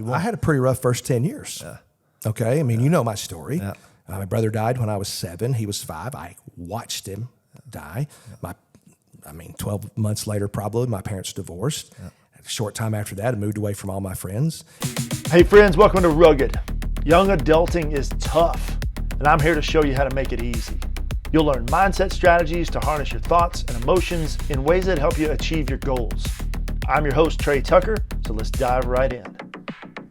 I had a pretty rough first 10 years. Yeah. Okay. I mean, you know my story. Yeah. My brother died when I was 7. He was 5. I watched him die. 12 months later, probably, my parents divorced. Yeah. A short time after that, I moved away from all my friends. Hey friends, welcome to Rugged. Young adulting is tough, and I'm here to show you how to make it easy. You'll learn mindset strategies to harness your thoughts and emotions in ways that help you achieve your goals. I'm your host, Trey Tucker, so let's dive right in.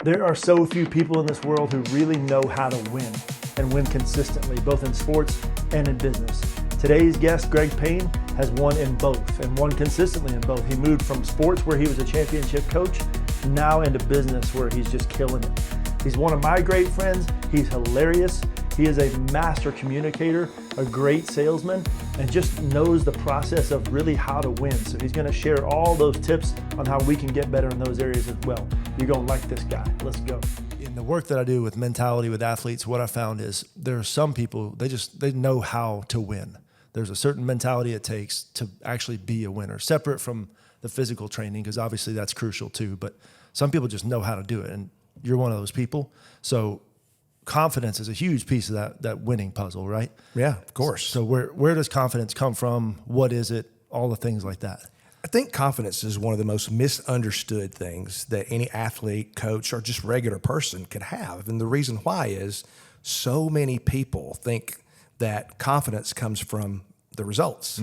There are so few people in this world who really know how to win, and win consistently, both in sports and in business. Today's guest, Greg Payne, has won in both and won consistently in both. He moved from sports, where he was a championship coach, now into business, where he's just killing it. He's one of my great friends. He's hilarious. He is a master communicator, a great salesman, and just knows the process of really how to win. So he's going to share all those tips on how we can get better in those areas as well. You're going to like this guy. Let's go. In the work that I do with mentality with athletes, what I found is there are some people, they know how to win. There's a certain mentality it takes to actually be a winner, separate from the physical training, because obviously that's crucial too. But some people just know how to do it, and you're one of those people. So confidence is a huge piece of that winning puzzle, right? Yeah, of course. So where does confidence come from? What is it? All the things like that. I think confidence is one of the most misunderstood things that any athlete, coach, or just regular person could have. And the reason why is so many people think that confidence comes from the results,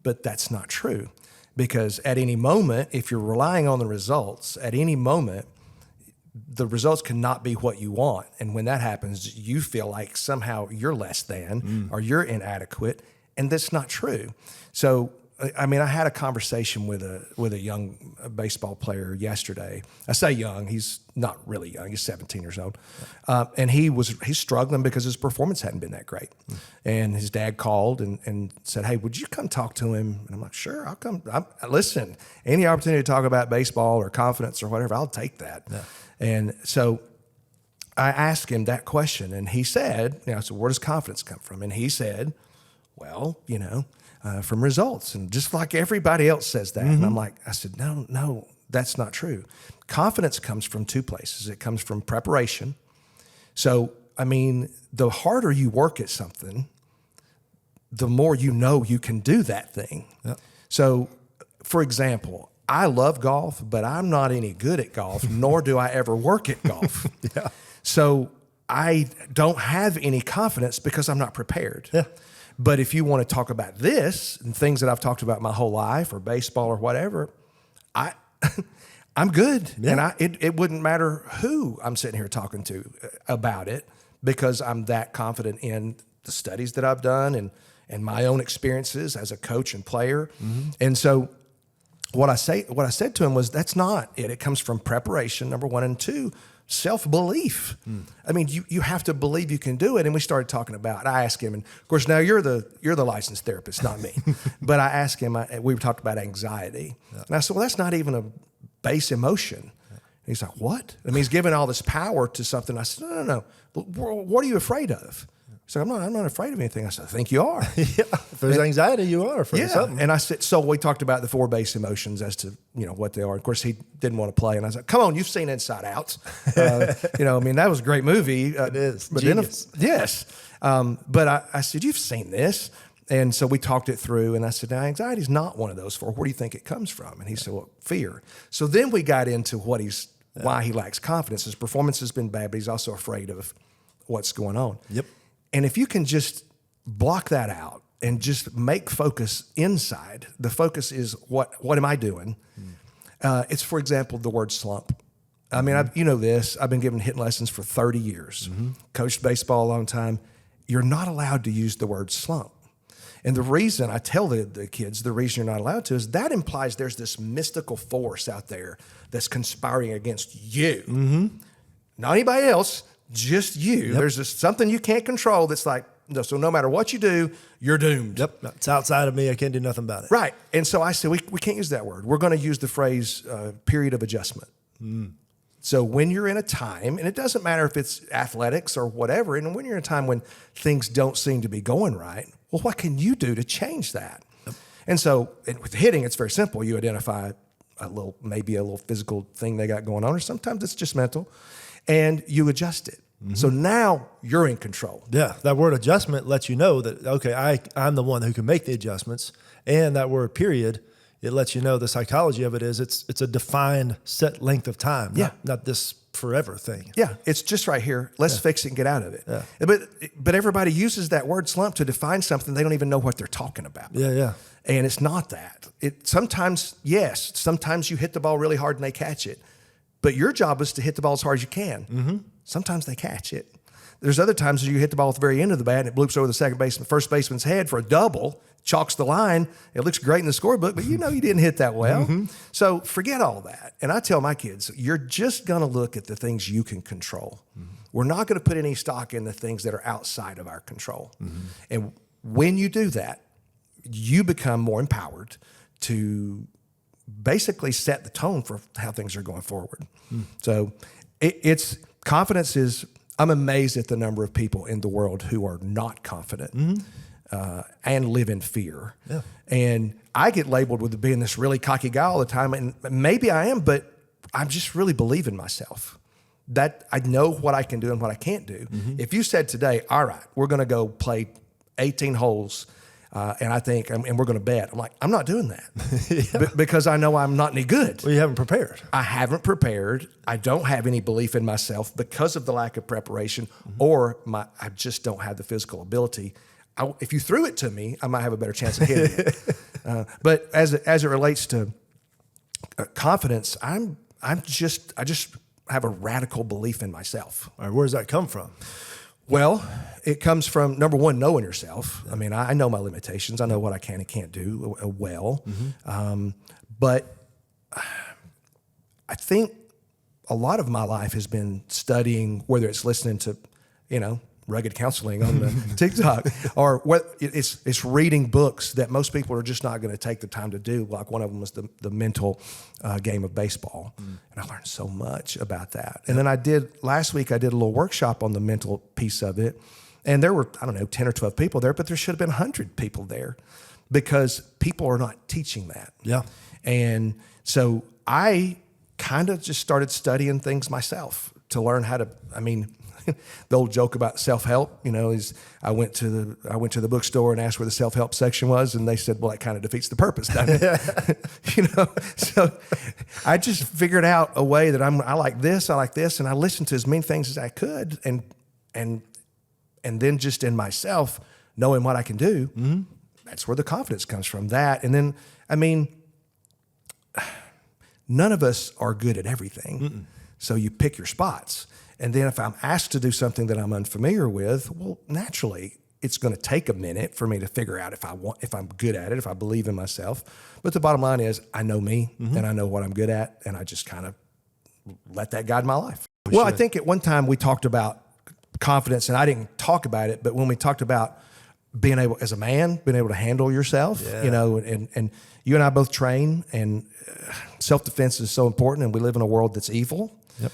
but that's not true. Because at any moment, if you're relying on the results, at any moment, the results cannot be what you want. And when that happens, you feel like somehow you're less than or you're inadequate, and that's not true. So, I mean, I had a conversation with a young baseball player yesterday. I say young, he's not really young, he's 17 years old. And he's struggling because his performance hadn't been that great. And his dad called and said, "Hey, would you come talk to him?" And I'm like, "Sure, I'll come. Listen, any opportunity to talk about baseball or confidence or whatever, I'll take that." Yeah. And so I asked him that question, and he said, so where does confidence come from? And he said, well, from results. And just like everybody else says that. And I said, no, that's not true. Confidence comes from two places. It comes from preparation. So, I mean, the harder you work at something, the more you know you can do that thing. Yep. So, for example, I love golf, but I'm not any good at golf, nor do I ever work at golf. Yeah. So I don't have any confidence because I'm not prepared. Yeah. But if you want to talk about this and things that I've talked about my whole life or baseball or whatever, I'm good. Yeah. And it wouldn't matter who I'm sitting here talking to about it, because I'm that confident in the studies that I've done and my own experiences as a coach and player. And so what I said to him was, that's not it. It comes from preparation, number one, and two, self-belief. I mean, you have to believe you can do it. And we started talking about, I asked him, and of course now you're the licensed therapist, not me. But I asked him, we talked about anxiety. Yeah. And I said, well, that's not even a base emotion. Yeah. And he's like, what? I mean, he's giving all this power to something. I said, no. What are you afraid of? So I'm not afraid of anything. I said, I think you are. Yeah. If there's anxiety, you are afraid of something. And I said, so we talked about the 4 base emotions as to, what they are. Of course, he didn't want to play. And I said, come on, you've seen Inside Out. That was a great movie. It is. But Genius. Yes. But I said, you've seen this. And so we talked it through. And I said, now, anxiety is not one of those 4. Where do you think it comes from? And he said, well, fear. So then we got into why he lacks confidence. His performance has been bad, but he's also afraid of what's going on. Yep. And if you can just block that out and just make focus inside, the focus is what am I doing? It's, for example, the word slump. I mean, you know this. I've been giving hitting lessons for 30 years. Coached baseball a long time. You're not allowed to use the word slump. And the reason I tell the kids, the reason you're not allowed to is that implies there's this mystical force out there that's conspiring against you. Not anybody else. Just you. Yep. There's something you can't control that's like, so no matter what you do, you're doomed. Yep. It's outside of me. I can't do nothing about it. Right. And so I said, we can't use that word. We're going to use the phrase period of adjustment. So when you're in a time, and it doesn't matter if it's athletics or whatever, and when you're in a time when things don't seem to be going right, well, what can you do to change that? Yep. And so with hitting, it's very simple. You identify maybe a little physical thing they got going on, or sometimes it's just mental, and you adjust it. So now you're in control. Yeah, that word adjustment lets you know that, okay, I'm the one who can make the adjustments. And that word period, it lets you know the psychology of it is it's a defined set length of time, not this forever thing. Yeah, it's just right here. Let's fix it and get out of it. Yeah. But everybody uses that word slump to define something they don't even know what they're talking about. Yeah. And it's not that. Sometimes you hit the ball really hard and they catch it. But your job is to hit the ball as hard as you can. Sometimes they catch it. There's other times you hit the ball at the very end of the bat and it bloops over the first baseman's head for a double, chalks the line. It looks great in the scorebook, but you didn't hit that well. So forget all that. And I tell my kids, you're just going to look at the things you can control. We're not going to put any stock in the things that are outside of our control. And when you do that, you become more empowered to basically set the tone for how things are going forward. So confidence is, I'm amazed at the number of people in the world who are not confident and live in fear. Yeah. And I get labeled with being this really cocky guy all the time. And maybe I am, but I just really believe in myself. That I know what I can do and what I can't do. If you said today, all right, we're going to go play 18 holes and we're going to bet. I'm like, I'm not doing that because I know I'm not any good. Well, you haven't prepared. I haven't prepared. I don't have any belief in myself because of the lack of preparation, or I just don't have the physical ability. If you threw it to me, I might have a better chance of hitting it. But as it relates to confidence, I just have a radical belief in myself. All right, where does that come from? Well, it comes from, number one, knowing yourself. I mean, I know my limitations. I know what I can and can't do well. But I think a lot of my life has been studying, whether it's listening to, rugged counseling on the TikTok, or what it's reading books that most people are just not going to take the time to do. Like one of them was the mental game of baseball. And I learned so much about that. And then last week I did a little workshop on the mental piece of it. And there were, 10 or 12 people there, but there should have been 100 people there because people are not teaching that. Yeah. And so I kind of just started studying things myself to learn how to, the old joke about self-help, is I went to the bookstore and asked where the self-help section was, and they said, well, that kind of defeats the purpose, doesn't it? So I just figured out a way that I like this, and I listened to as many things as I could, and then just in myself, knowing what I can do, that's where the confidence comes from. That, and then, none of us are good at everything, so you pick your spots. And then if I'm asked to do something that I'm unfamiliar with, well, naturally, it's going to take a minute for me to figure out if I'm good at it, if I believe in myself. But the bottom line is I know me and I know what I'm good at, and I just kind of let that guide my life. Well, I think at one time we talked about confidence, and I didn't talk about it, but when we talked about being able, as a man, being able to handle yourself, and you and I both train, and self-defense is so important, and we live in a world that's evil. Yep.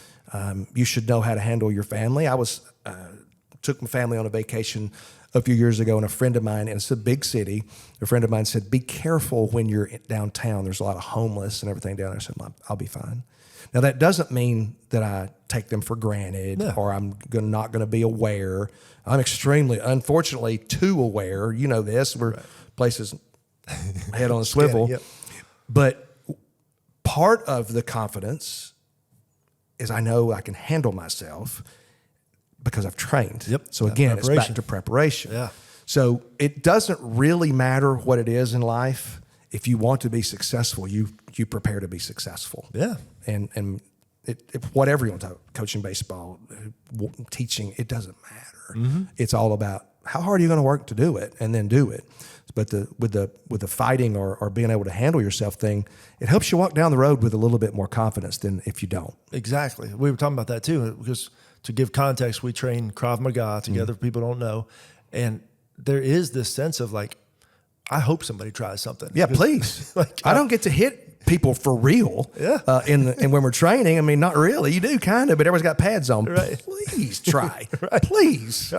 You should know how to handle your family. I took my family on a vacation a few years ago, and a friend of mine, and it's a big city, a friend of mine said, be careful when you're downtown. There's a lot of homeless and everything down there. I said, I'll be fine. Now, that doesn't mean that I take them for granted or I'm not going to be aware. I'm extremely, unfortunately, too aware. You know this. We're places head on a swivel. But part of the confidence is I know I can handle myself because I've trained. So again, it's back to preparation. So it doesn't really matter what it is in life. If you want to be successful, you prepare to be successful. And whatever you want to talk, coaching baseball, teaching, it doesn't matter. It's all about how hard are you going to work to do it, and then do it. But with the fighting or being able to handle yourself thing, it helps you walk down the road with a little bit more confidence than if you don't. Exactly. We were talking about that too, because to give context, we train Krav Maga together. People don't know. And there is this sense of like, I hope somebody tries something. Yeah, please. I don't get to hit people for real. And when we're training, not really. You do kind of, but everybody's got pads on. Please try. Please.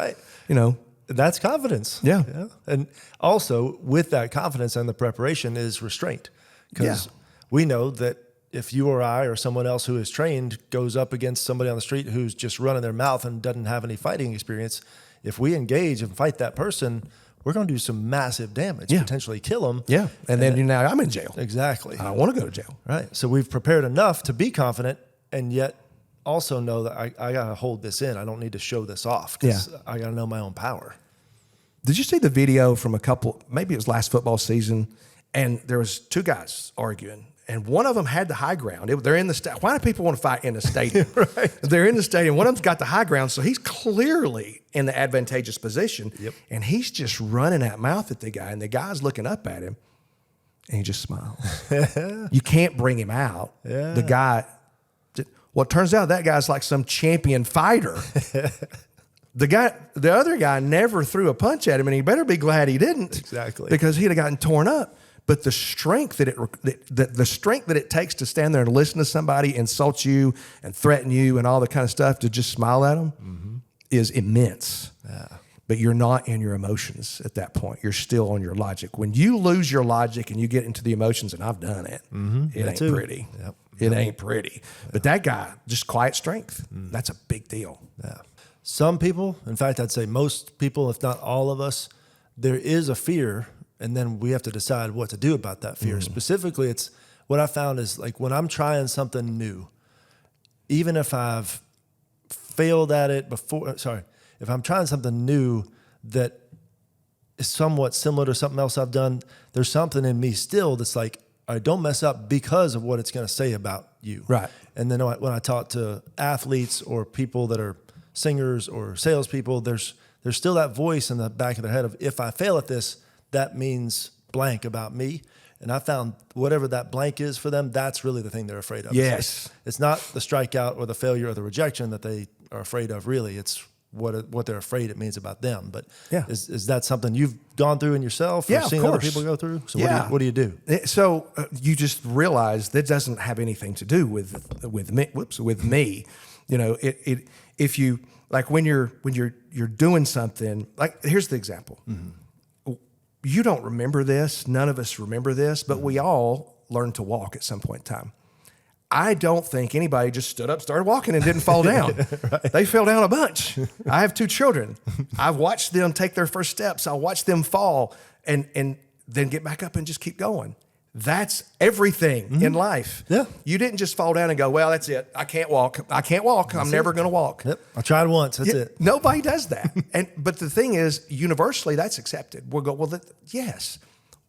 That's confidence. And also with that confidence and the preparation is restraint, because we know that if you or I or someone else who is trained goes up against somebody on the street who's just running their mouth and doesn't have any fighting experience, if we engage and fight that person, we're going to do some massive damage, potentially kill them. Yeah. And then now I'm in jail. Exactly. I don't want to go to jail. Right. So we've prepared enough to be confident and yet also know that I got to hold this in. I don't need to show this off because I got to know my own power. Did you see the video from maybe it was last football season, and there was two guys arguing, and one of them had the high ground. They're in the stadium. Why do people want to fight in the stadium? Right. They're in the stadium. One of them's got the high ground, so he's clearly in the advantageous position, and he's just running that mouth at the guy, and the guy's looking up at him, and he just smiles. You can't bring him out. Yeah. The guy, well, it turns out that guy's like some champion fighter. The other guy never threw a punch at him, and he better be glad he didn't. Exactly. Because he'd have gotten torn up. But the strength that it takes to stand there and listen to somebody insult you and threaten you and all the kind of stuff to just smile at them is immense. Yeah. But you're not in your emotions at that point. You're still on your logic. When you lose your logic and you get into the emotions, and I've done it, it ain't pretty. Yep. It ain't pretty. But that guy, just quiet strength, that's a big deal. Yeah. Some people, in fact, I'd say most people, if not all of us, there is a fear, and then we have to decide what to do about that fear. Specifically, it's what I found is like when I'm trying something new, even if I've failed at it before, if I'm trying something new that is somewhat similar to something else I've done, there's something in me still that's like, all right, don't mess up because of what it's going to say about you. Right. And then when I talk to athletes or people that are singers or salespeople, there's still that voice in the back of their head of, if I fail at this, that means blank about me. And I found whatever that blank is for them, that's really the thing they're afraid of. Yes. It's not the strikeout or the failure or the rejection that they are afraid of, really. It's what they're afraid it means about them. But is that something you've gone through in yourself or seen other people go through? So what do you do? So you just realize that doesn't have anything to do with me. With me. You know, if you like when you're doing something, like here's the example. You don't remember this. None of us remember this, but we all learned to walk at some point in time. I don't think anybody just stood up, started walking, and didn't fall down. Right. They fell down a bunch. I have two children. I've watched them take their first steps. I watched them fall and then get back up and just keep going. That's everything in life. Yeah. You didn't just fall down and go, well, that's it. I can't walk. I'm never going to walk. Yep. I tried once. That's it. Nobody does that. But the thing is, universally, that's accepted. We'll go, well, yes.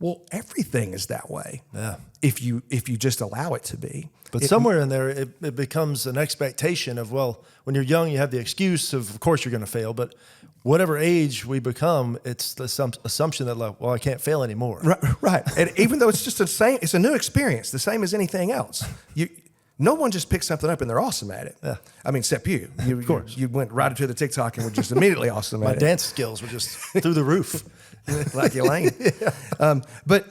Well, everything is that way. Yeah. If you just allow it to be. But somewhere in there, it becomes an expectation of, well, when you're young, you have the excuse of course you're going to fail. But whatever age we become, it's the assumption that, like, well, I can't fail anymore. Right. And even though it's just it's a new experience, the same as anything else. No one just picks something up and they're awesome at it. Yeah. I mean, except you. Of course. You went right into the TikTok and were just immediately awesome at it. My dance skills were just through the roof. Like Elaine. But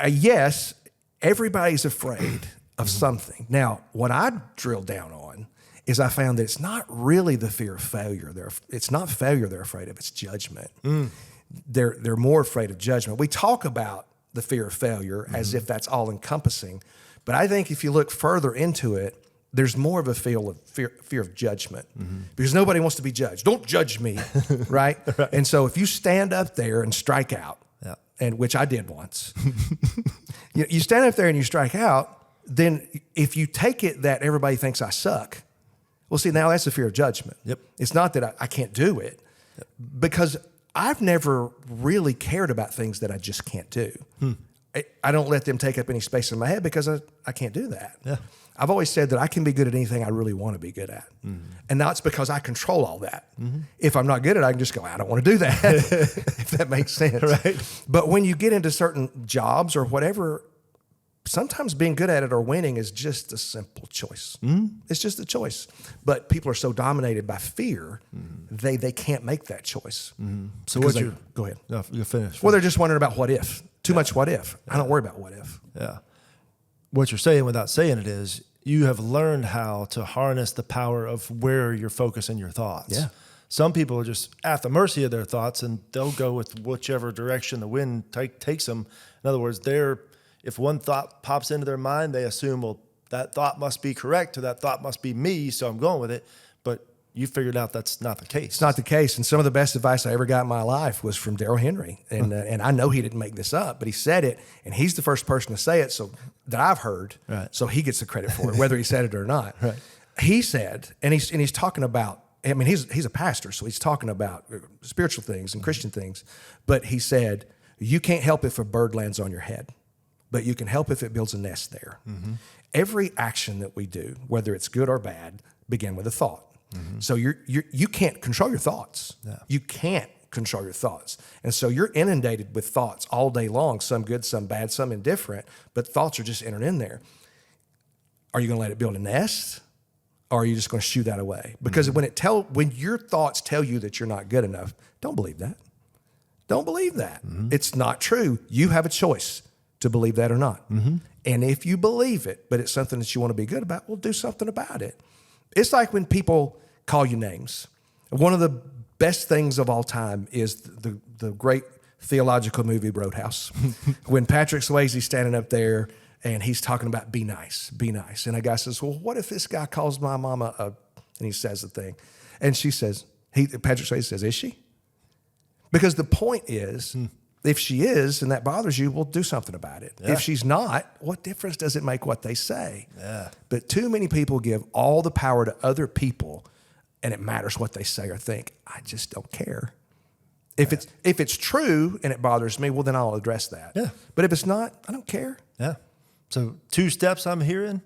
yes, everybody's afraid of something. Now, what I drilled down on is I found that it's not really the fear of failure. It's not failure they're afraid of, it's judgment. They're more afraid of judgment. We talk about the fear of failure as if that's all encompassing. But I think if you look further into it, there's more of a fear of judgment because nobody wants to be judged. Don't judge me, right? And so if you stand up there and strike out, and which I did once, you stand up there and you strike out, then if you take it that everybody thinks I suck, well, see, now that's a fear of judgment. Yep. It's not that I can't do it because I've never really cared about things that I just can't do. I don't let them take up any space in my head because I can't do that. Yeah. I've always said that I can be good at anything I really want to be good at. And now it's because I control all that. If I'm not good at it, I can just go, I don't want to do that, if that makes sense. Right. But when you get into certain jobs or whatever, sometimes being good at it or winning is just a simple choice. It's just a choice. But people are so dominated by fear, they can't make that choice. So go ahead. No, you're finished. Well, they're just wondering about what if. Too much what if. I don't worry about what if. Yeah. What you're saying without saying it is you have learned how to harness the power of where you're focusing your thoughts. Yeah. Some people are just at the mercy of their thoughts and they'll go with whichever direction the wind takes them. In other words, if one thought pops into their mind, they assume, well, that thought must be correct or that thought must be me, so I'm going with it. But you figured out that's not the case. It's not the case. And some of the best advice I ever got in my life was from Daryl Henry. And I know he didn't make this up, but he said it, and he's the first person to say it so that I've heard. Right. So he gets the credit for it, whether he said it or not. Right. He said, and he's talking about, I mean, he's a pastor, so he's talking about spiritual things and Christian things. But he said, you can't help if a bird lands on your head, but you can help if it builds a nest there. Mm-hmm. Every action that we do, whether it's good or bad, begin with a thought. Mm-hmm. So you can't control your thoughts. Yeah. You can't control your thoughts. And so you're inundated with thoughts all day long, some good, some bad, some indifferent, but thoughts are just entered in there. Are you going to let it build a nest? Or are you just going to shoo that away? Because mm-hmm. when your thoughts tell you that you're not good enough, don't believe that. Don't believe that. Mm-hmm. It's not true. You have a choice to believe that or not. Mm-hmm. And if you believe it, but it's something that you want to be good about, well, do something about it. It's like when people call you names. One of the best things of all time is the great theological movie Roadhouse. When Patrick Swayze's standing up there and he's talking about be nice, be nice. And a guy says, well, what if this guy calls my mama and he says the thing. And she says, Patrick Swayze says, is she? Because the point is, if she is and that bothers you, well, do something about it. Yeah. If she's not, what difference does it make what they say? Yeah. But too many people give all the power to other people, and it matters what they say or think. I just don't care. If it's true and it bothers me, well, then I'll address that. Yeah. But if it's not, I don't care. Yeah. So 2 steps I'm hearing.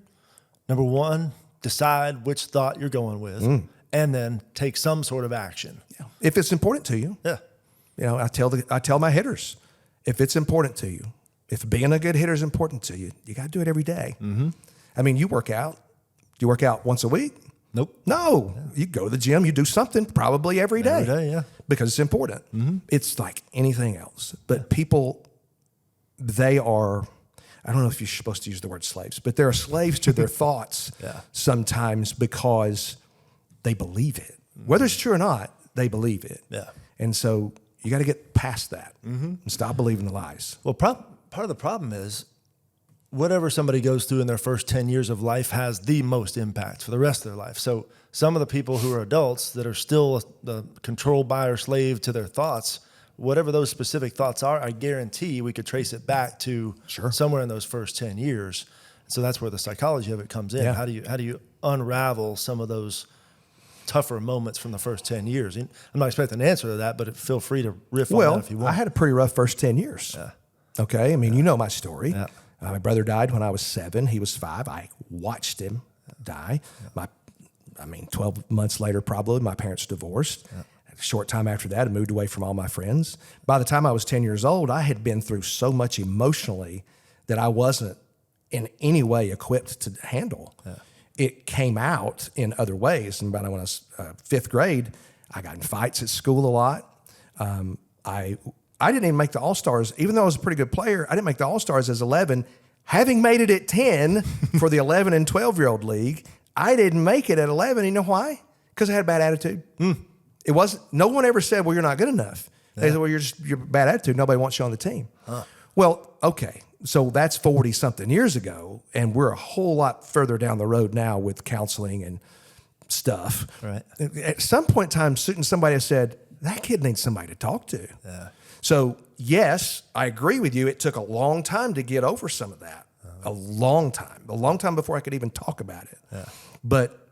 Number 1, decide which thought you're going with, and then take some sort of action. Yeah. If it's important to you. Yeah. You know, I tell my hitters, if it's important to you, if being a good hitter is important to you, you got to do it every day. Mm-hmm. I mean, you work out. Do you work out once a week? Nope. No. Yeah. You go to the gym. You do something probably every day. Every day, yeah. Because it's important. Mm-hmm. It's like anything else. But people, they are, I don't know if you're supposed to use the word slaves, but they're slaves to their thoughts sometimes because they believe it. Whether it's true or not, they believe it. Yeah. And so you got to get past that and stop believing the lies. Well, part of the problem is whatever somebody goes through in their first 10 years of life has the most impact for the rest of their life. So some of the people who are adults that are still controlled by or slave to their thoughts, whatever those specific thoughts are, I guarantee we could trace it back to somewhere in those first 10 years. So that's where the psychology of it comes in. Yeah. How do you unravel some of those tougher moments from the first 10 years? I'm not expecting an answer to that, but feel free to riff on that if you want. I had a pretty rough first 10 years. Yeah. Okay. I mean, you know my story. Yeah. My brother died when I was 7. He was 5. I watched him die. Yeah. 12 months later, probably, my parents divorced. Yeah. A short time after that, I moved away from all my friends. By the time I was 10 years old, I had been through so much emotionally that I wasn't in any way equipped to handle. Yeah. It came out in other ways. And when I was 5th grade, I got in fights at school a lot. I didn't even make the All-Stars. Even though I was a pretty good player, I didn't make the All-Stars as 11. Having made it at 10 for the 11 and 12-year-old league, I didn't make it at 11. You know why? Because I had a bad attitude. It wasn't. No one ever said, well, you're not good enough. Yeah. They said, well, you're bad attitude. Nobody wants you on the team. Huh. Well, okay. So that's 40-something years ago, and we're a whole lot further down the road now with counseling and stuff. Right. At some point in time, somebody has said, that kid needs somebody to talk to. Yeah. So, yes, I agree with you. It took a long time to get over some of that. A long time before I could even talk about it. Yeah. But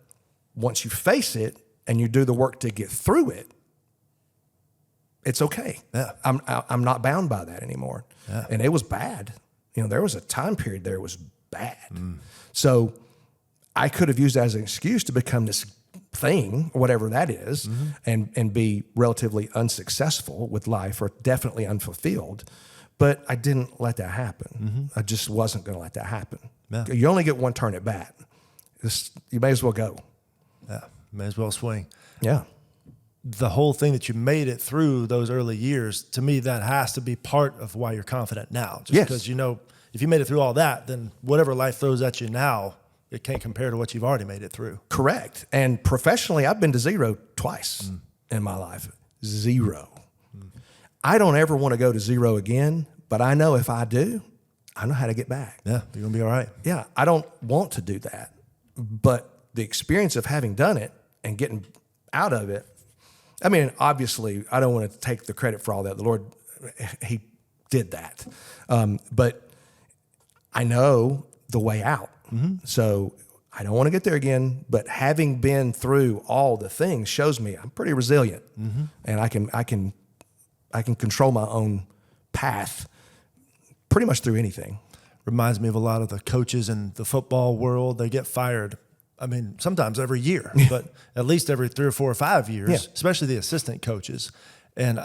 once you face it and you do the work to get through it, it's okay. Yeah. I'm not bound by that anymore. Yeah. And it was bad. You know, there was a time period there it was bad. So I could have used that as an excuse to become this thing, whatever that is, and be relatively unsuccessful with life or definitely unfulfilled. But I didn't let that happen. I just wasn't going to let that happen. Yeah. You only get one turn at bat. You may as well go. Yeah, may as well swing. Yeah. The whole thing that you made it through those early years, to me, that has to be part of why you're confident now. Just because, you know, if you made it through all that, then whatever life throws at you now, it can't compare to what you've already made it through. Correct. And professionally, I've been to 0 twice in my life. 0. I don't ever want to go to 0 again, but I know if I do, I know how to get back. Yeah, you're going to be all right. Yeah, I don't want to do that. But the experience of having done it and getting out of it, I mean, obviously, I don't want to take the credit for all that. The Lord, he did that. But I know the way out. So I don't want to get there again, but having been through all the things shows me I'm pretty resilient, and I can control my own path pretty much through anything. Reminds me of a lot of the coaches in the football world. They get fired. I mean, sometimes every year, but at least every 3 or 4 or 5 years, especially the assistant coaches. And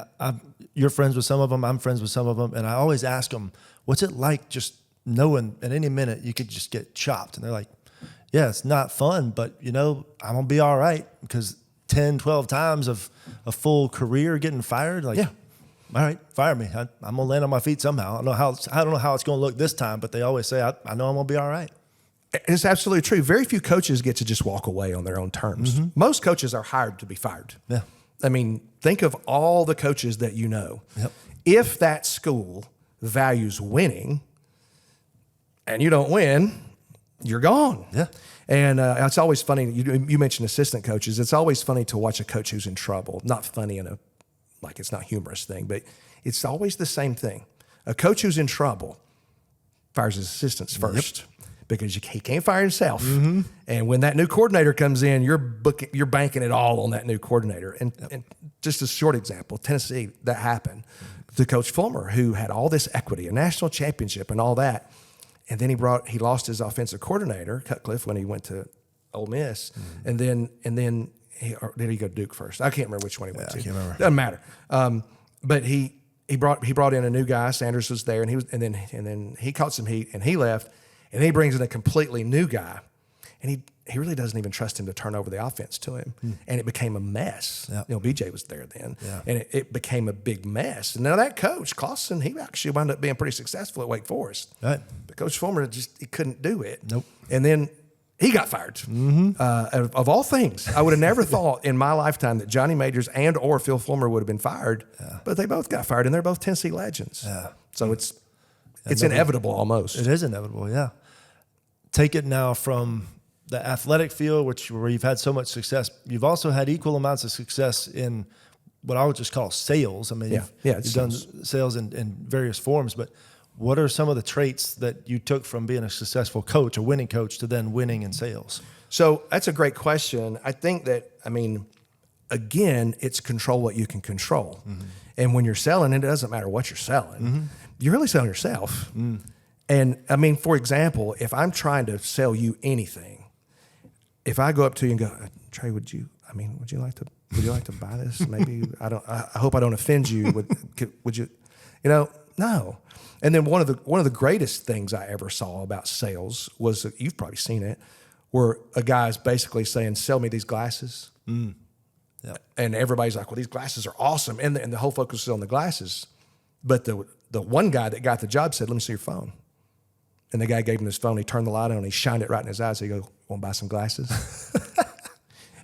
you're friends with some of them. I'm friends with some of them. And I always ask them, what's it like just knowing at any minute you could just get chopped? And they're like, yeah, it's not fun, but, I'm going to be all right, because 10, 12 times of a full career getting fired, like, all right, fire me. I'm going to land on my feet somehow. I don't know how it's going to look this time, but they always say, I know I'm going to be all right. It's absolutely true. Very few coaches get to just walk away on their own terms. Most coaches are hired to be fired. Yeah. I mean, think of all the coaches that you know. Yep. If that school values winning and you don't win, you're gone. Yeah. And it's always funny. You mentioned assistant coaches. It's always funny to watch a coach who's in trouble. Not funny in a, like it's not humorous thing, but it's always the same thing. A coach who's in trouble fires his assistants first. Because he can't fire himself. And when that new coordinator comes in, you're banking it all on that new coordinator. And just a short example, Tennessee, that happened to Coach Fulmer, who had all this equity, a national championship and all that. And then he lost his offensive coordinator, Cutcliffe, when he went to Ole Miss. And then did he go to Duke first? I can't remember which one he went to. I can't remember. Doesn't matter. But he brought in a new guy. Sanders was there, and then he caught some heat and he left. And he brings in a completely new guy, and he really doesn't even trust him to turn over the offense to him. And it became a mess. Yep. BJ was there then, and it became a big mess. And now that coach, Clausen, he actually wound up being pretty successful at Wake Forest. Right. But Coach Fulmer he couldn't do it. Nope. And then he got fired. Of all things, I would have never thought in my lifetime that Johnny Majors and or Phil Fulmer would have been fired, but they both got fired, and they're both Tennessee legends. Yeah. So it's inevitable almost. It is inevitable, yeah. Take it now from the athletic field, where you've had so much success. You've also had equal amounts of success in what I would just call sales. I mean, you've done sales in various forms, but what are some of the traits that you took from being a successful coach, a winning coach, to then winning in sales? So that's a great question. I think that, again, it's control what you can control. And when you're selling, it doesn't matter what you're selling. You're really selling yourself. And for example, if I'm trying to sell you anything, if I go up to you and go, Trey, would you like to buy this? Maybe I hope I don't offend you. Would you, no. And then one of the greatest things I ever saw about sales was, you've probably seen it, where a guy's basically saying, sell me these glasses. Yep. And everybody's like, well, these glasses are awesome. And the whole focus is on the glasses. But the one guy that got the job said, let me see your phone. And the guy gave him his phone. He turned the light on. And he shined it right in his eyes. He goes, want to buy some glasses?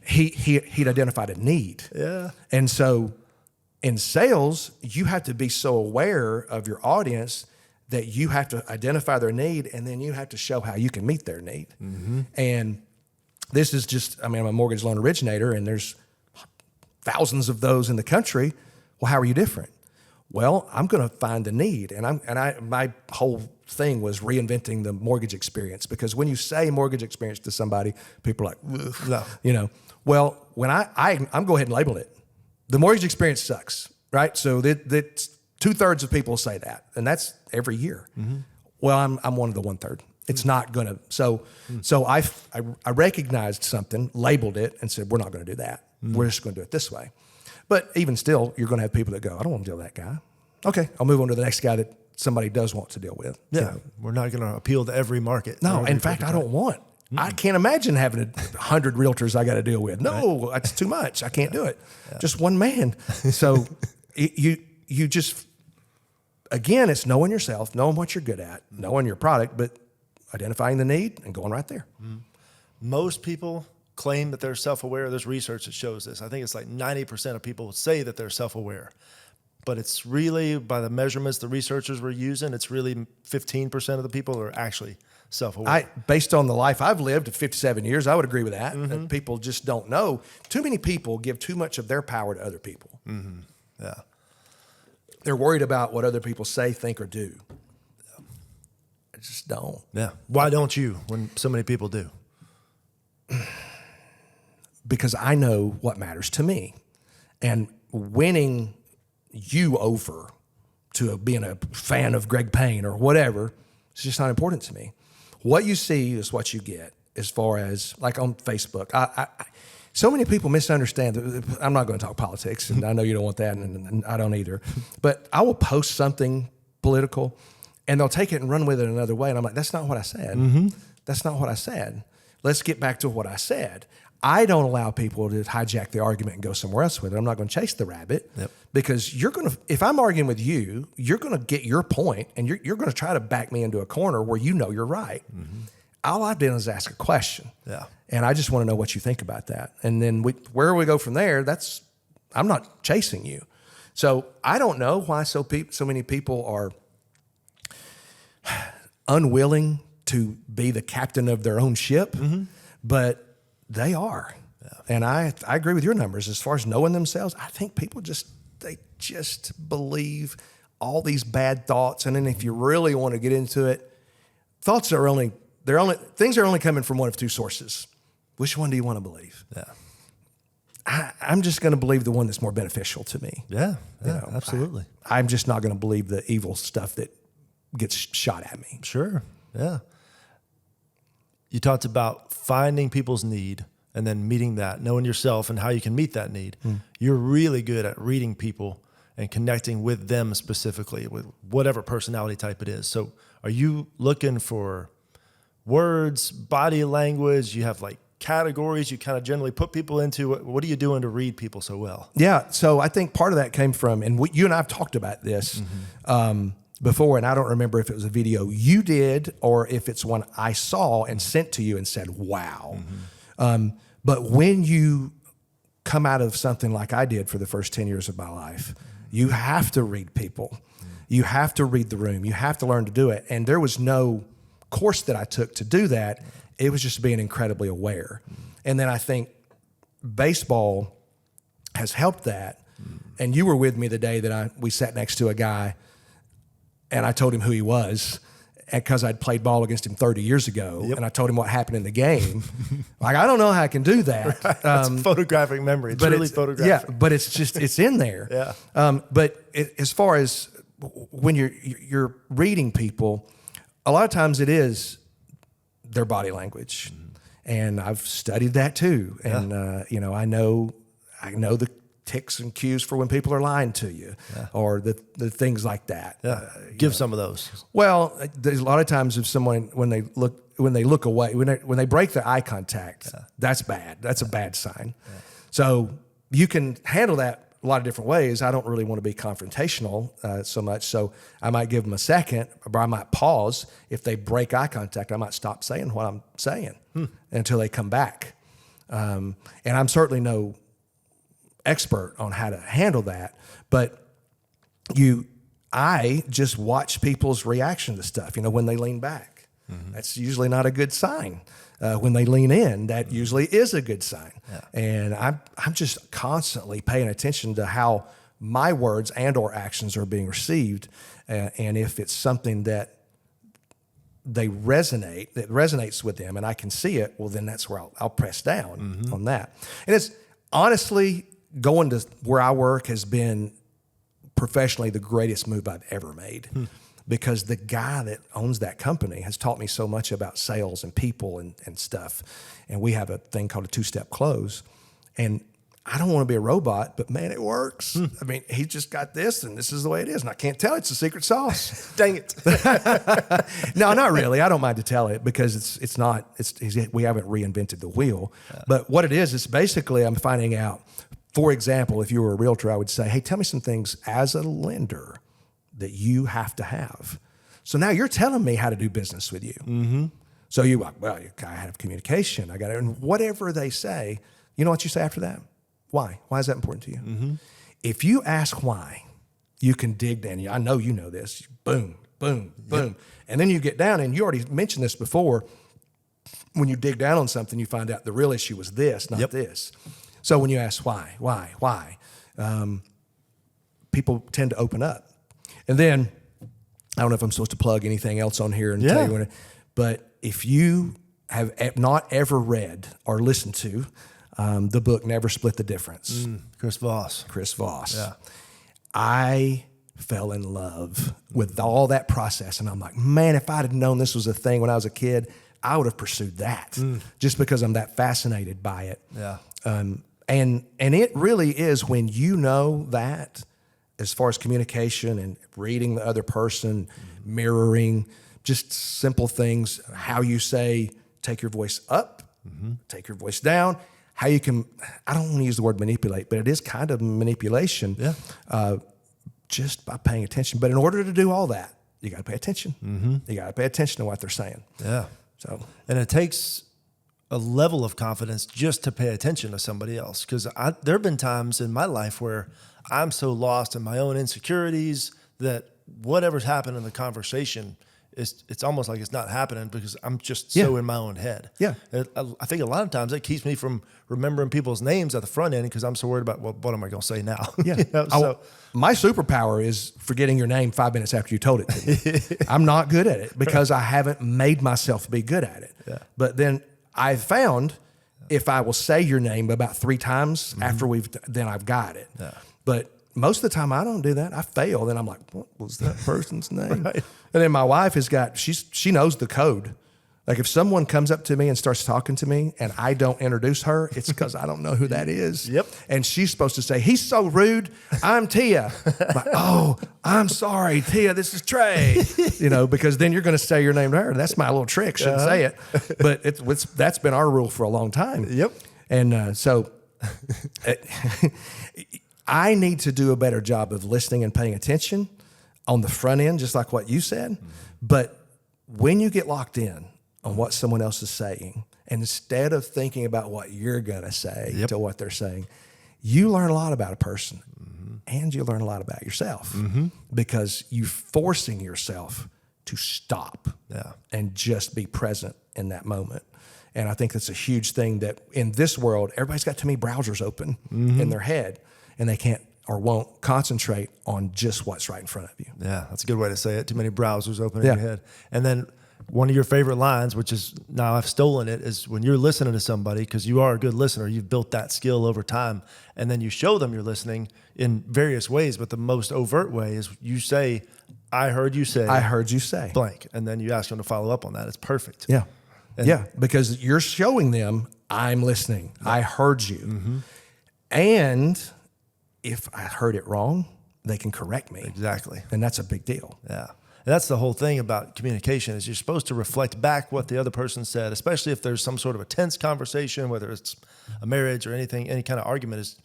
He'd identified a need. Yeah. And so in sales, you have to be so aware of your audience that you have to identify their need, and then you have to show how you can meet their need. And this is just, I'm a mortgage loan originator, and there's thousands of those in the country. Well, how are you different? Well, I'm going to find the need. And my whole thing was reinventing the mortgage experience, because when you say mortgage experience to somebody, people are like, no. Well, when I'm go ahead and label it. The mortgage experience sucks, right? So that's 2/3 of people say that, and that's every year. Well, I'm one of the 1/3. It's not going to. So I recognized something, labeled it, and said, we're not going to do that. We're just going to do it this way. But even still, you're going to have people that go, I don't want to deal with that guy. Okay, I'll move on to the next guy that somebody does want to deal with. Yeah, we're not going to appeal to every market. No, in fact, I don't want. I can't imagine having 100 realtors I got to deal with. No, that's too much. I can't do it. Just one man. So you just, again, it's knowing yourself, knowing what you're good at, knowing your product, but identifying the need and going right there. Most people claim that they're self-aware. There's research that shows this. I think it's like 90% of people say that they're self-aware. but it's really, by the measurements the researchers were using, it's really 15% of the people are actually self-aware. Based on the life I've lived of 57 years, I would agree with that. That people just don't know. Too many people give too much of their power to other people. Yeah. They're worried about what other people say, think, or do. I just don't. Yeah. Why don't you when so many people do? Because I know what matters to me. And winning you over to being a fan of Greg Payne or whatever, it's just not important to me. What you see is what you get, as far as like on Facebook. So many people misunderstand. I'm not going to talk politics, and I know you don't want that, and I don't either. But I will post something political, and they'll take it and run with it another way. And I'm like, that's not what I said. That's not what I said. Let's get back to what I said. I don't allow people to hijack the argument and go somewhere else with it. I'm not going to chase the rabbit because you're going to, if I'm arguing with you, you're going to get your point and you're going to try to back me into a corner where you know you're right. All I've done is ask a question. Yeah. And I just want to know what you think about that. And then where we go from there, I'm not chasing you. So I don't know why so many people are unwilling to be the captain of their own ship, but they are. Yeah. And I agree with your numbers as far as knowing themselves. I think people they just believe all these bad thoughts. And then if you really want to get into it, things are only coming from one of two sources. Which one do you want to believe? Yeah. I'm just going to believe the one that's more beneficial to me. Yeah, absolutely. I'm just not going to believe the evil stuff that gets shot at me. Sure. Yeah. You talked about finding people's need and then meeting that, knowing yourself and how you can meet that need. You're really good at reading people and connecting with them specifically, with whatever personality type it is. So are you looking for words, body language? You have like categories you kind of generally put people into. What are you doing to read people so well? Yeah. So I think part of that came from, and you and I have talked about this, before, and I don't remember if it was a video you did or if it's one I saw and sent to you and said, wow. But when you come out of something like I did for the first 10 years of my life, you have to read people. You have to read the room. You have to learn to do it. And there was no course that I took to do that. It was just being incredibly aware. And then I think baseball has helped that. And you were with me the day that we sat next to a guy and I told him who he was because I'd played ball against him 30 years ago. And I told him what happened in the game. Like, I don't know how I can do that. Right. It's photographic memory. It's really photographic. Yeah, but it's in there. But as far as when you're reading people, a lot of times it is their body language. And I've studied that too. And, I know the ticks and cues for when people are lying to you or the things like that. Give some of those. Well, there's a lot of times if someone, when they look away, when they break their eye contact, that's bad. That's a bad sign. So you can handle that a lot of different ways. I don't really want to be confrontational so much. So I might give them a second, or I might pause. If they break eye contact, I might stop saying what I'm saying until they come back. And I'm certainly no expert on how to handle that, but I just watch people's reaction to stuff. When they lean back, that's usually not a good sign. When they lean in, that usually is a good sign. And I'm just constantly paying attention to how my words and or actions are being received. And if it's something that that resonates with them and I can see it, well, then that's where I'll press down on that. And it's honestly, going to where I work has been professionally the greatest move I've ever made because the guy that owns that company has taught me so much about sales and people and stuff. And we have a thing called a 2-step close. And I don't want to be a robot, but man, it works. I mean, he just got this and this is the way it is. And I can't tell it's a secret sauce. Dang it. No, not really. I don't mind to tell it because we haven't reinvented the wheel. But what it is, it's basically I'm finding out. For example, if you were a realtor, I would say, hey, tell me some things as a lender that you have to have. So now you're telling me how to do business with you. So you have communication. I got it. And whatever they say, you know what you say after that? Why? Why is that important to you? If you ask why you can dig down. I know you know this. Boom, boom, boom. And then you get down, and you already mentioned this before. When you dig down on something, you find out the real issue was this, not this. So when you ask why, people tend to open up. And then, I don't know if I'm supposed to plug anything else on here and tell you but if you have not ever read or listened to the book Never Split the Difference. Chris Voss. Yeah. I fell in love with all that process. And I'm like, man, if I'd have known this was a thing when I was a kid, I would have pursued that just because I'm that fascinated by it. Yeah. And it really is when you know that, as far as communication and reading the other person, mirroring, just simple things, how you say, take your voice up, take your voice down, how you can, I don't want to use the word manipulate, but it is kind of manipulation just by paying attention. But in order to do all that, you got to pay attention. You got to pay attention to what they're saying. Yeah. So, and it takes a level of confidence just to pay attention to somebody else. Because there have been times in my life where I'm so lost in my own insecurities that whatever's happened in the conversation, it's almost like it's not happening because I'm just so in my own head. Yeah. I think a lot of times it keeps me from remembering people's names at the front end because I'm so worried about, well, what am I going to say now? Yeah. You know, my superpower is forgetting your name 5 minutes after you told it to me. I'm not good at it because I haven't made myself be good at it. Yeah. But then I found if I will say your name about 3 times after then I've got it. Yeah. But most of the time I don't do that. I fail. Then I'm like, what was that person's name? Right. And then my wife she knows the code. Like if someone comes up to me and starts talking to me and I don't introduce her, it's because I don't know who that is. Yep. And she's supposed to say, he's so rude. I'm Tia. I'm like, oh, I'm sorry, Tia, this is Trey. Because then you're going to say your name to her. That's my little trick. Shouldn't say it. But that's been our rule for a long time. Yep. And so I need to do a better job of listening and paying attention on the front end, just like what you said. But when you get locked in on what someone else is saying, and instead of thinking about what you're going to say to what they're saying, you learn a lot about a person and you learn a lot about yourself because you're forcing yourself to stop and just be present in that moment. And I think that's a huge thing that in this world, everybody's got too many browsers open in their head and they can't or won't concentrate on just what's right in front of you. Yeah, that's a good way to say it. Too many browsers open in your head. And then one of your favorite lines, which is now I've stolen it, is when you're listening to somebody, because you are a good listener, you've built that skill over time, and then you show them you're listening in various ways, but the most overt way is you say, I heard you say blank, and then you ask them to follow up on that. It's perfect. Yeah. Because you're showing them I'm listening. I heard you. And if I heard it wrong, they can correct me. Exactly. And that's a big deal. Yeah. And that's the whole thing about communication is you're supposed to reflect back what the other person said, especially if there's some sort of a tense conversation, whether it's a marriage or anything, any kind of argument, is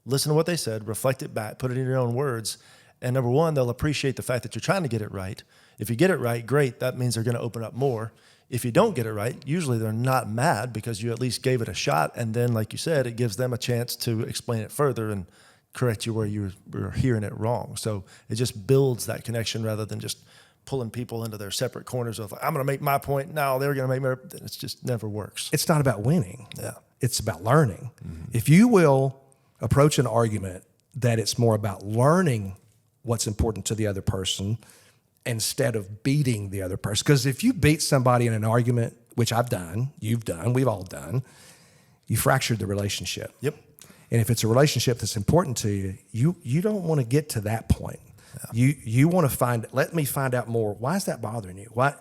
listen to what they said, reflect it back, put it in your own words. And number one, they'll appreciate the fact that you're trying to get it right. If you get it right, great. That means they're going to open up more. If you don't get it right, usually they're not mad because you at least gave it a shot. And then, like you said, it gives them a chance to explain it further and correct you where you were hearing it wrong. So it just builds that connection rather than just pulling people into their separate corners of like, I'm going to make my point. Now they're going to make their, it just never works. It's not about winning. Yeah. It's about learning. If you will approach an argument that it's more about learning what's important to the other person instead of beating the other person. Because if you beat somebody in an argument, which I've done, you've done, we've all done, you fractured the relationship. Yep. And if it's a relationship that's important to you, you don't want to get to that point. Yeah. You want to let me find out more. Why is that bothering you? Why?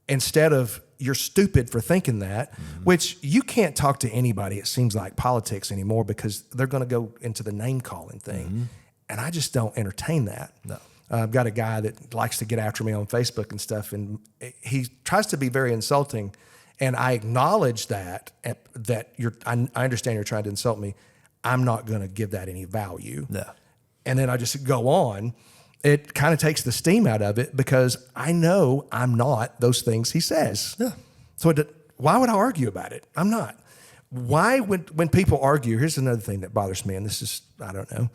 Instead of you're stupid for thinking that, which you can't talk to anybody, it seems like, politics anymore because they're going to go into the name calling thing. And I just don't entertain that. No. I've got a guy that likes to get after me on Facebook and stuff, and he tries to be very insulting. And I acknowledge that I understand you're trying to insult me. I'm not going to give that any value. No. And then I just go on. It kind of takes the steam out of it because I know I'm not those things he says. Yeah. So why would I argue about it? I'm not. Why when people argue, here's another thing that bothers me, and this is, I don't know.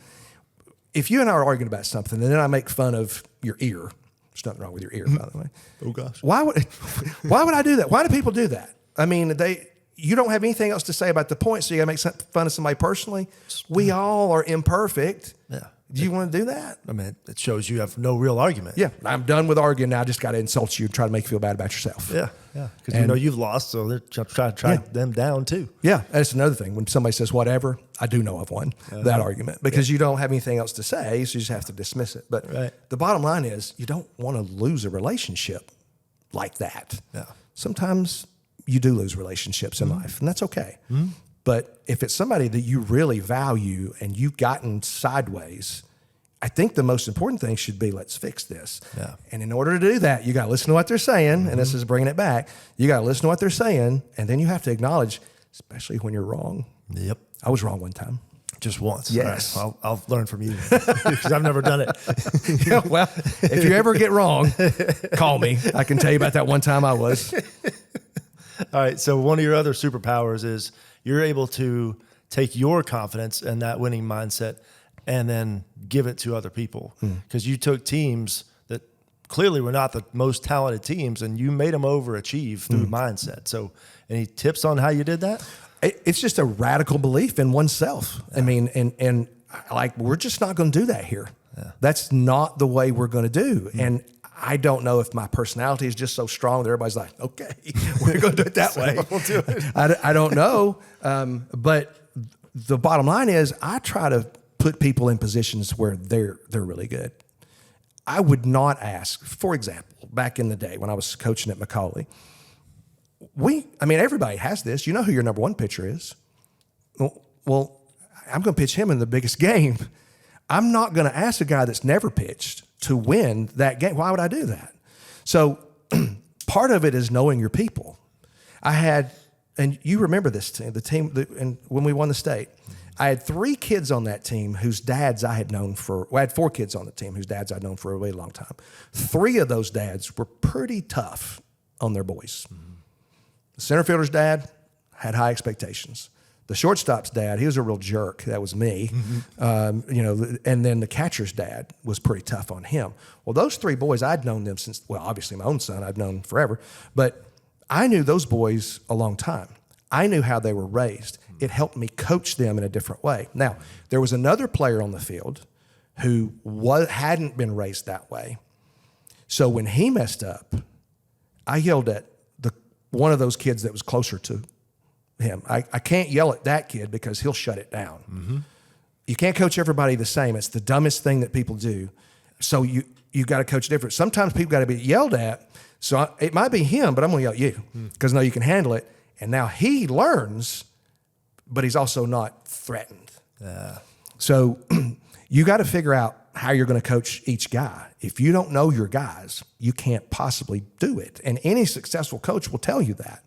if you and I are arguing about something and then I make fun of your ear, there's nothing wrong with your ear, by the way. Oh gosh. Why would I do that? Why do people do that? I mean, you don't have anything else to say about the point, so you got to make fun of somebody personally. We all are imperfect. Yeah. Do you want to do that? I mean, it shows you have no real argument. Yeah, I'm done with arguing now. I just got to insult you and try to make you feel bad about yourself. Yeah. Because you know you've lost, so they're trying to track them down too. Yeah, that's another thing. When somebody says whatever, I do know I've won that argument because you don't have anything else to say, so you just have to dismiss it. But the bottom line is you don't want to lose a relationship like that. Yeah. Sometimes you do lose relationships in life, and that's okay. But if it's somebody that you really value and you've gotten sideways, I think the most important thing should be, let's fix this. Yeah. And in order to do that, you got to listen to what they're saying, and this is bringing it back. You got to listen to what they're saying, and then you have to acknowledge, especially when you're wrong. Yep. I was wrong one time. Just once. Yes. Right. I'll learn from you because I've never done it. Yeah, well, if you ever get wrong, call me. I can tell you about that one time I was. All right. So one of your other superpowers is you're able to take your confidence and that winning mindset and then give it to other people. Because you took teams that clearly were not the most talented teams and you made them overachieve through mindset. So any tips on how you did that? It's just a radical belief in oneself. I mean, and like, we're just not going to do that here. That's not the way we're going to do. And I don't know if my personality is just so strong that everybody's like, okay, we're going to do it that way. We'll do it. I don't know. But the bottom line is I try to put people in positions where they're really good. I would not ask, for example, back in the day when I was coaching at Macaulay, everybody has this. You know who your number one pitcher is. Well, I'm going to pitch him in the biggest game. I'm not going to ask a guy that's never pitched to win that game. Why would I do that? So part of it is knowing your people. And you remember this team, and when we won the state, I had 3 kids on that team whose dads I had known I had 4 kids on the team whose dads I'd known for a really long time. 3 of those dads were pretty tough on their boys. The center fielder's dad had high expectations. The shortstop's dad, he was a real jerk. That was me. And then the catcher's dad was pretty tough on him. Well, those 3 boys, I'd known them since, well, obviously my own son I'd known forever, but I knew those boys a long time. I knew how they were raised. It helped me coach them in a different way. Now, there was another player on the field who hadn't been raised that way. So when he messed up, I yelled at one of those kids that was closer to him. I can't yell at that kid because he'll shut it down. You can't coach everybody the same. It's the dumbest thing that people do. So you got to coach different. Sometimes people got to be yelled at. So it might be him, but I'm going to yell at you because I know you can handle it. And now he learns, but he's also not threatened. So you got to figure out how you're going to coach each guy. If you don't know your guys, you can't possibly do it. And any successful coach will tell you that.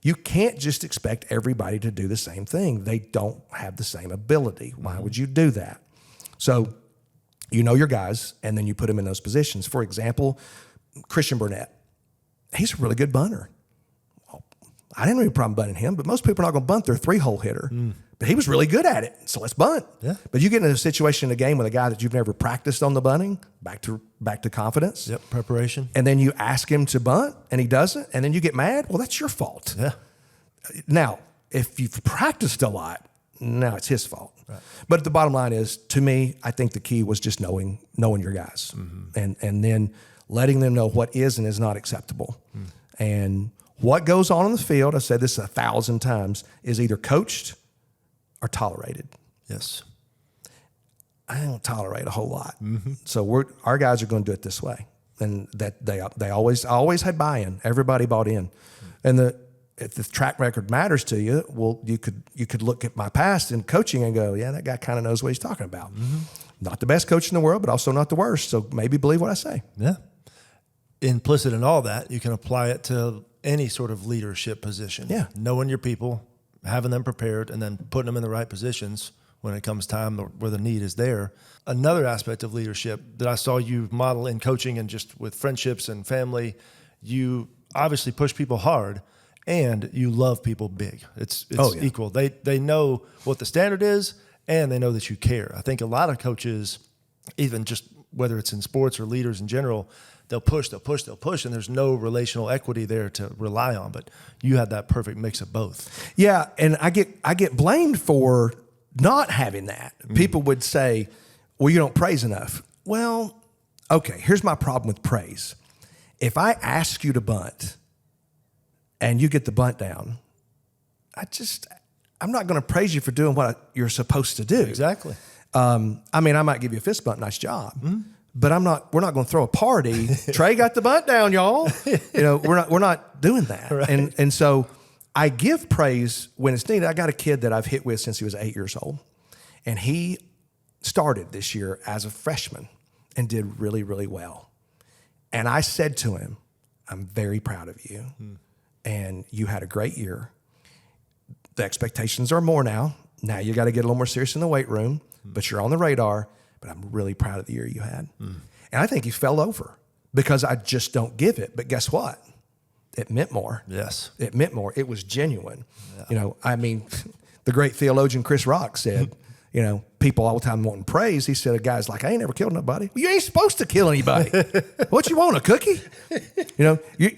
You can't just expect everybody to do the same thing. They don't have the same ability. Why would you do that? So you know your guys, and then you put them in those positions. For example, Christian Burnett, he's a really good bunter. I didn't have a problem bunting him, but most people are not going to bunt their 3-hole hitter. But he was really good at it, so let's bunt. Yeah. But you get in a situation in a game with a guy that you've never practiced on the bunting, back to confidence. Yep, preparation. And then you ask him to bunt, and he doesn't, and then you get mad. Well, that's your fault. Yeah. Now, if you've practiced a lot, now it's his fault. Right. But the bottom line is, to me, I think the key was just knowing your guys, and then letting them know what is and is not acceptable. And what goes on in the field, I've said this 1,000 times, is either coached or tolerated. Yes. I don't tolerate a whole lot. So our guys are going to do it this way. And that they always had buy-in. Everybody bought in. And if the track record matters to you, well, you could look at my past in coaching and go, yeah, that guy kind of knows what he's talking about. Not the best coach in the world, but also not the worst. So maybe believe what I say. Yeah. Implicit in all that, you can apply it to any sort of leadership position. Yeah. Knowing your people, having them prepared, and then putting them in the right positions when it comes time where the need is there. Another aspect of leadership that I saw you model in coaching and just with friendships and family, you obviously push people hard and you love people big. It's equal. They know what the standard is and they know that you care. I think a lot of coaches even just whether it's in sports or leaders in general, they'll push, and there's no relational equity there to rely on. But you had that perfect mix of both. Yeah, and I get blamed for not having that. People would say, well, you don't praise enough. Well, okay, here's my problem with praise. If I ask you to bunt and you get the bunt down, I'm not going to praise you for doing what you're supposed to do. Exactly. I mean, I might give you a fist bump, nice job, but we're not going to throw a party. Trey got the bunt down, y'all. We're not doing that. Right. And so I give praise when it's needed. I got a kid that I've hit with since he was 8 years old, and he started this year as a freshman and did really, really well. And I said to him, I'm very proud of you, and you had a great year. The expectations are more now. Now you got to get a little more serious in the weight room, but you're on the radar. But I'm really proud of the year you had. And I think he fell over because I just don't give it. But guess what? It meant more. Yes. It meant more. It was genuine. Yeah. I mean, the great theologian Chris Rock said, people all the time wanting praise. He said, a guy's like, I ain't never killed nobody. Well, you ain't supposed to kill anybody. What you want, a cookie?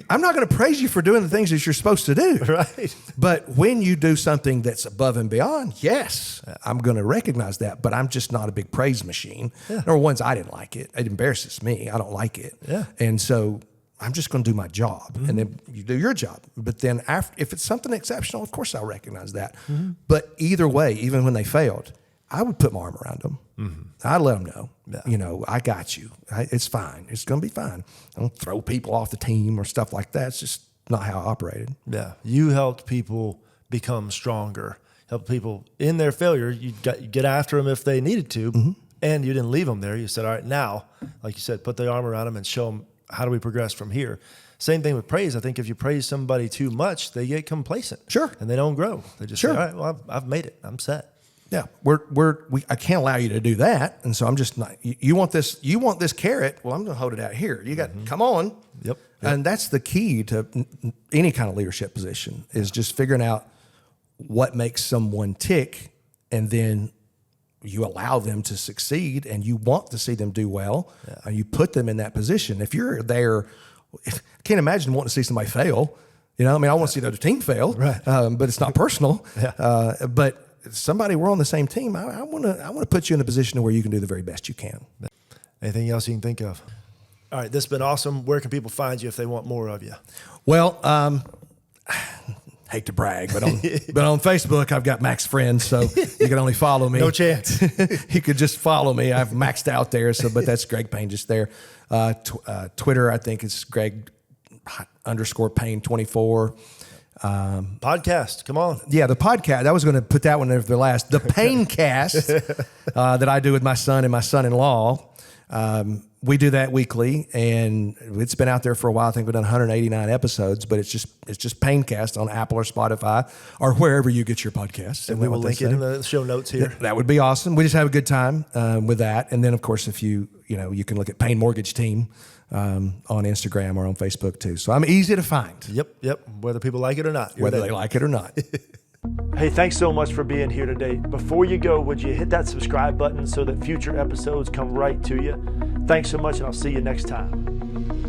I'm not going to praise you for doing the things that you're supposed to do. Right. But when you do something that's above and beyond, yes, I'm going to recognize that. But I'm just not a big praise machine. Yeah. Number one, I didn't like it. It embarrasses me. I don't like it. Yeah. And so I'm just going to do my job. And then you do your job. But then if it's something exceptional, of course I'll recognize that. But either way, even when they failed, I would put my arm around them. I'd let them know, I got you. It's fine. It's going to be fine. I don't throw people off the team or stuff like that. It's just not how I operated. Yeah. You helped people become stronger, helped people in their failure. You get after them if they needed to, and you didn't leave them there. You said, all right, now, like you said, put the arm around them and show them how do we progress from here. Same thing with praise. I think if you praise somebody too much, they get complacent. Sure. And they don't grow. They just say, all right, well, I've made it. I'm set. Yeah, I can't allow you to do that, and so I'm just not. You want this carrot? Well, I'm going to hold it out here. You got, come on. Yep. And that's the key to any kind of leadership position is just figuring out what makes someone tick, and then you allow them to succeed, and you want to see them do well, and you put them in that position. If you're there, I can't imagine wanting to see somebody fail. I want to see the other team fail, right. But it's not personal. But somebody we're on the same team, I want to put you in a position where you can do the very best you can. Anything else you can think of? All right, this has been awesome. Where can people find you if they want more of you? Well, hate to brag, but on Facebook I've got max friends, so you can only follow me. No chance. You could just follow me. I've maxed out there, but that's Greg Payne just there. Twitter, I think it's Greg _Payne 24. Podcast, come on. Yeah, the podcast. I was going to put that one there for the last. The Payncast that I do with my son and my son-in-law. We do that weekly, and it's been out there for a while. I think we've done 189 episodes, but it's just Payncast on Apple or Spotify or wherever you get your podcasts. And we will link it in the show notes here. That would be awesome. We just have a good time with that. And then, of course, if you can look at Payne Mortgage Team on Instagram or on Facebook too. So I'm easy to find. Yep. Whether people like it or not. Whether they like it or not. Hey, thanks so much for being here today. Before you go, would you hit that subscribe button so that future episodes come right to you? Thanks so much, and I'll see you next time.